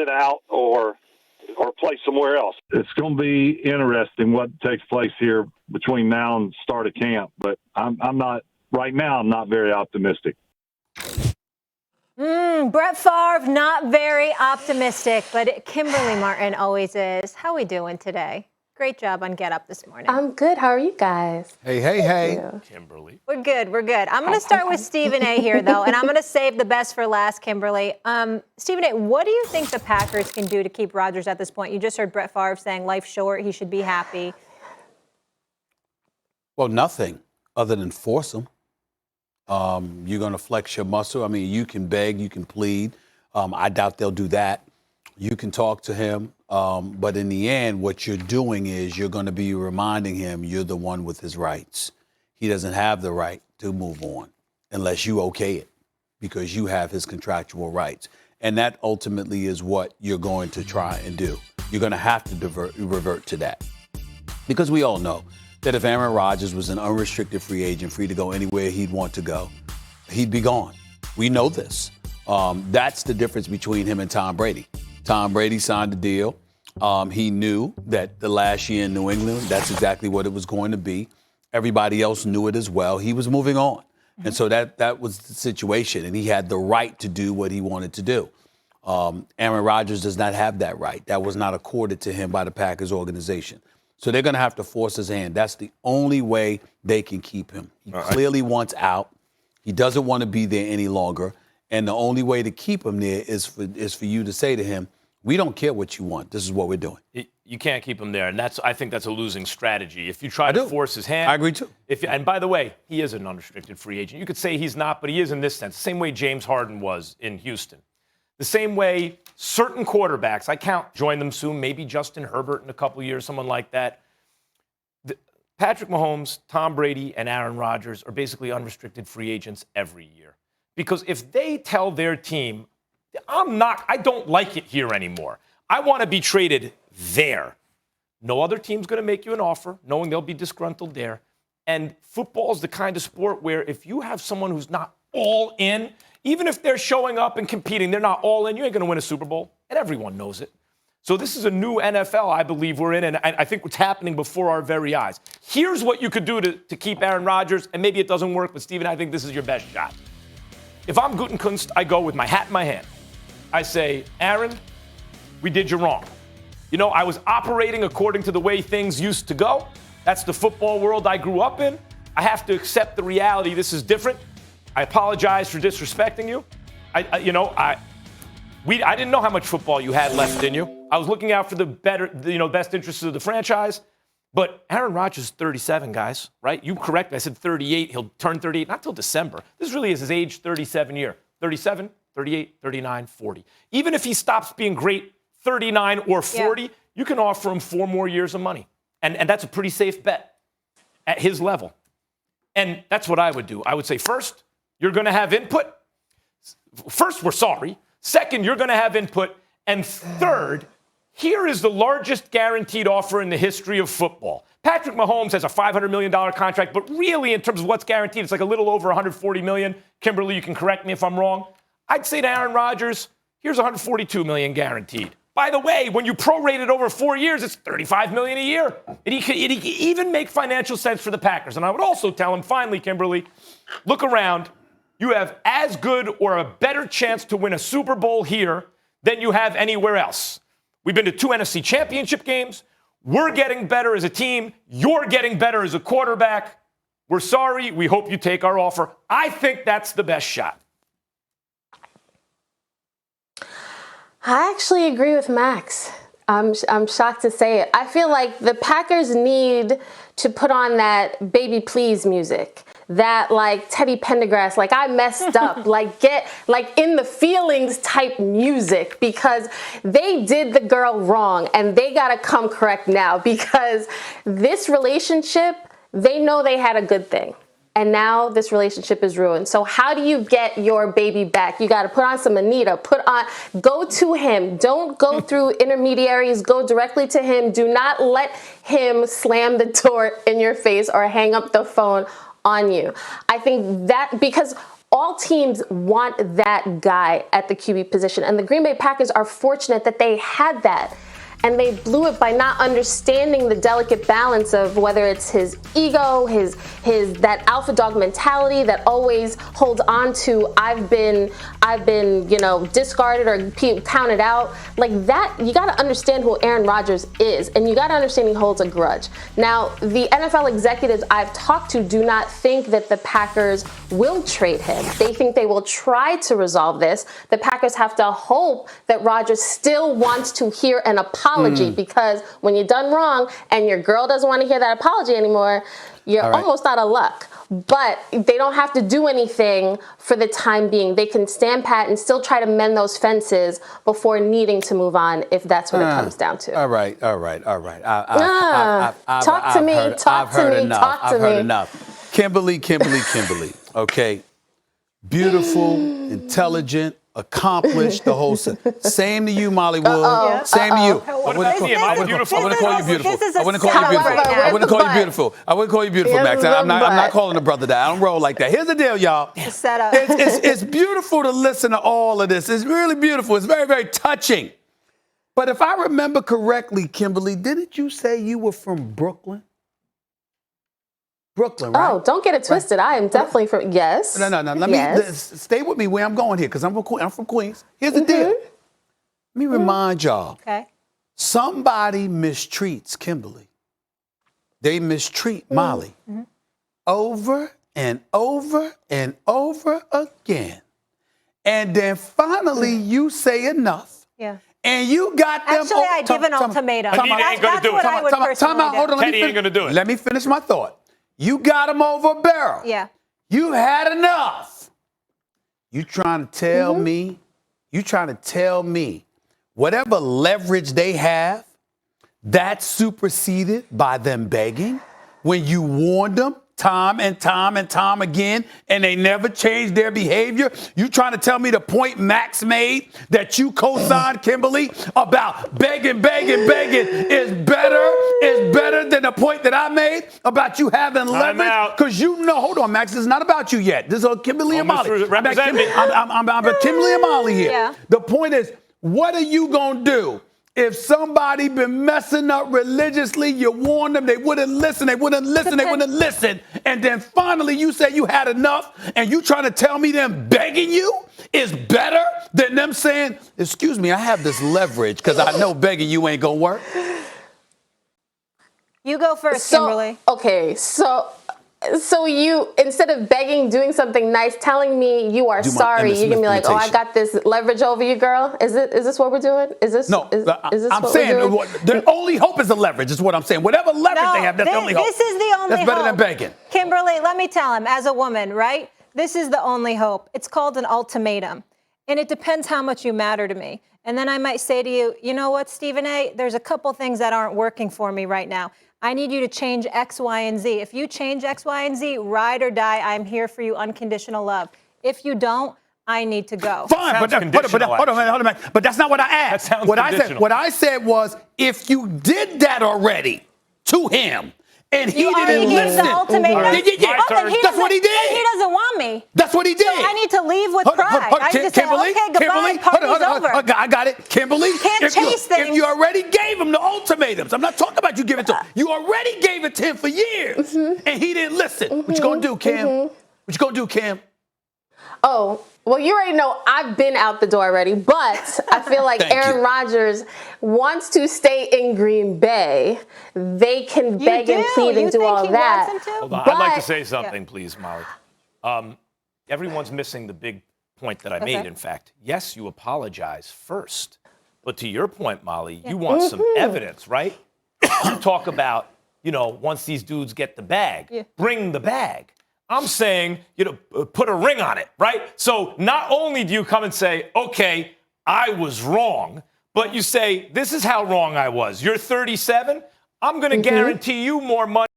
sit out or play somewhere else. It's going to be interesting what takes place here between now and the start of camp, but I'm not right now. I'm not very optimistic. Brett Favre, not very optimistic, but Kimberly Martin always is. How we doing today? Great job on Get Up this morning. I'm good. How are you guys? Hey. Kimberly. We're good. I'm going to start with Stephen A. here, though, and I'm going to save the best for last, Kimberly. Stephen A., what do you think the Packers can do to keep Rodgers at this point? You just heard Brett Favre saying life's short, he should be happy. Well, nothing other than force him. You're going to flex your muscle. I mean, you can beg, you can plead. I doubt they'll do that. You can talk to him. But in the end, what you're doing is you're going to be reminding him you're the one with his rights. He doesn't have the right to move on unless you okay it because you have his contractual rights. And that ultimately is what you're going to try and do. You're going to have to revert to that. Because we all know that if Aaron Rodgers was an unrestricted free agent, free to go anywhere he'd want to go, he'd be gone. We know this. That's the difference between him and Tom Brady. Tom Brady signed a deal. He knew that the last year in New England, that's exactly what it was going to be. Everybody else knew it as well. He was moving on. And so that was the situation, and he had the right to do what he wanted to do. Aaron Rodgers does not have that right. That was not accorded to him by the Packers organization. So they're going to have to force his hand. That's the only way they can keep him. He clearly wants out. He doesn't want to be there any longer. And the only way to keep him there is for you to say to him, we don't care what you want. This is what we're doing. You can't keep him there, and I think that's a losing strategy. If you try to force his hand. I agree, too. And by the way, he is an unrestricted free agent. You could say he's not, but he is in this sense. The same way James Harden was in Houston. The same way certain quarterbacks, join them soon, maybe Justin Herbert in a couple of years, someone like that. Patrick Mahomes, Tom Brady, and Aaron Rodgers are basically unrestricted free agents every year. Because if they tell their team, I don't like it here anymore. I want to be traded there. No other team's going to make you an offer, knowing they'll be disgruntled there. And football is the kind of sport where if you have someone who's not all in, even if they're showing up and competing, they're not all in, you ain't going to win a Super Bowl. And everyone knows it. So this is a new NFL, I believe we're in, and I think what's happening before our very eyes. Here's what you could do to keep Aaron Rodgers, and maybe it doesn't work, but Steven, I think this is your best shot. If I'm Gutekunst, I go with my hat in my hand. I say, Aaron, we did you wrong. I was operating according to the way things used to go. That's the football world I grew up in. I have to accept the reality. This is different. I apologize for disrespecting you. I didn't know how much football you had left in you. I was looking out for the best interests of the franchise. But Aaron Rodgers is 37, guys, right? You correct me. I said 38. He'll turn 38, not till December. This really is his age 37 year. 37, 38, 39, 40. Even if he stops being great 39 or 40, you can offer him 4 more years of money. And that's a pretty safe bet at his level. And that's what I would do. I would say, first, you're going to have input. First, we're sorry. Second, you're going to have input. And third, here is the largest guaranteed offer in the history of football. Patrick Mahomes has a $500 million contract, but really in terms of what's guaranteed, it's like a little over $140 million. Kimberly, you can correct me if I'm wrong. I'd say to Aaron Rodgers, here's $142 million guaranteed. By the way, when you prorate it over 4 years, it's $35 million a year. It could even make financial sense for the Packers. And I would also tell him, finally, Kimberly, look around. You have as good or a better chance to win a Super Bowl here than you have anywhere else. We've been to 2 NFC championship games. We're getting better as a team. You're getting better as a quarterback. We're sorry. We hope you take our offer. I think that's the best shot. I actually agree with Max. I'm shocked to say it. I feel like the Packers need to put on that Baby Please music. That like Teddy Pendergrass, like I messed up, get in the feelings type music, because they did the girl wrong and they got to come correct now, because this relationship, they know they had a good thing. And now this relationship is ruined. So how do you get your baby back? You got to put on some Anita, go to him. Don't go through intermediaries. Go directly to him. Do not let him slam the door in your face or hang up the phone on you. I think that, because all teams want that guy at the QB position. And the Green Bay Packers are fortunate that they had that. And they blew it by not understanding the delicate balance of whether it's his ego, his that alpha dog mentality that always holds on to I've been discarded or counted out. Like that, you got to understand who Aaron Rodgers is, and you got to understand he holds a grudge. Now, the NFL executives I've talked to do not think that the Packers will trade him. They think they will try to resolve this. The Packers have to hope that Rodgers still wants to hear an apology. Because when you're done wrong and your girl doesn't want to hear that apology anymore, you're almost out of luck. But they don't have to do anything for the time being. They can stand pat and still try to mend those fences before needing to move on if that's what it comes down to. All right. Talk to me. Talk to me. Enough. Kimberly. Okay. Beautiful, intelligent, accomplished, the whole same to you, Molly Wood. Same to you. I wouldn't call you beautiful. I wouldn't call you beautiful. I wouldn't call you beautiful, Max. I'm not calling a brother that. I don't roll like that. Here's the deal, y'all. It's beautiful to listen to all of this. It's really beautiful. It's very, very touching. But if I remember correctly, Kimberly, didn't you say you were from Brooklyn? Brooklyn, right? Oh, don't get it twisted. I am definitely from, yes. No. Let me stay with me where I'm going here, because I'm from Queens. Here's the deal. Let me remind y'all. Okay. Somebody mistreats Kimberly. They mistreat Molly over and over and over again. And then finally you say enough. Yeah. And you got them. Actually, I give an ultimatum. Teddy ain't going to do it. Hold on. Teddy ain't going to do it. Let me finish my thought. You got them over a barrel. Yeah. You had enough. You trying to tell me, whatever leverage they have, that's superseded by them begging when you warned them time and time again, and they never changed their behavior? You trying to tell me the point Max made that you co-signed, Kimberly, about begging is better than the point that I made about you having leverage? Because hold on, Max, it's not about you yet. This is Kimberly and Molly. I'm about Kimberly and Molly here. Yeah. The point is, what are you going to do? If somebody been messing up religiously, you warned them, they wouldn't listen. And then finally you say you had enough, and you trying to tell me them begging you is better than them saying, excuse me, I have this leverage because I know begging you ain't going to work? You go first, Kimberly. Okay, so you, instead of begging, doing something nice, telling me you are sorry, you can be like, oh, I got this leverage over you, girl. Is this what we're doing? Is this I'm saying the only hope is the leverage, is what I'm saying. Whatever leverage they have, that's the only hope. This is the only hope. That's better than begging. Kimberly, let me tell him, as a woman, right? This is the only hope. It's called an ultimatum. And it depends how much you matter to me. And then I might say to you, you know what, Stephen A., there's a couple things that aren't working for me right now. I need you to change X, Y, and Z. If you change X, Y, and Z, ride or die, I'm here for you, unconditional love. If you don't, I need to go. Fine, but hold on. But that's not what I asked. That sounds conditional. What I said was, if you did that already to him, and he didn't listen. The ultimatum. That's what he did. He doesn't want me. That's what he did. So I need to leave with pride. I need to say, okay, goodbye, party's over. I got it. Kimberly, Can't chase things. If you already gave him the ultimatums, I'm not talking about you giving it to him. You already gave it to him for years, and he didn't listen. What you gonna do, Kim? What you gonna do, Kim? Oh, well, you already know I've been out the door already, but I feel like Aaron Rodgers wants to stay in Green Bay. They can beg and plead and do all that. Hold on. I'd like to say something, please, Molly. Everyone's missing the big point that I made, in fact. Yes, you apologize first. But to your point, Molly, you want some evidence, right? You talk about, once these dudes get the bag, bring the bag. I'm saying, put a ring on it, right? So not only do you come and say, okay, I was wrong, but you say, this is how wrong I was. You're 37. I'm going to guarantee you more money.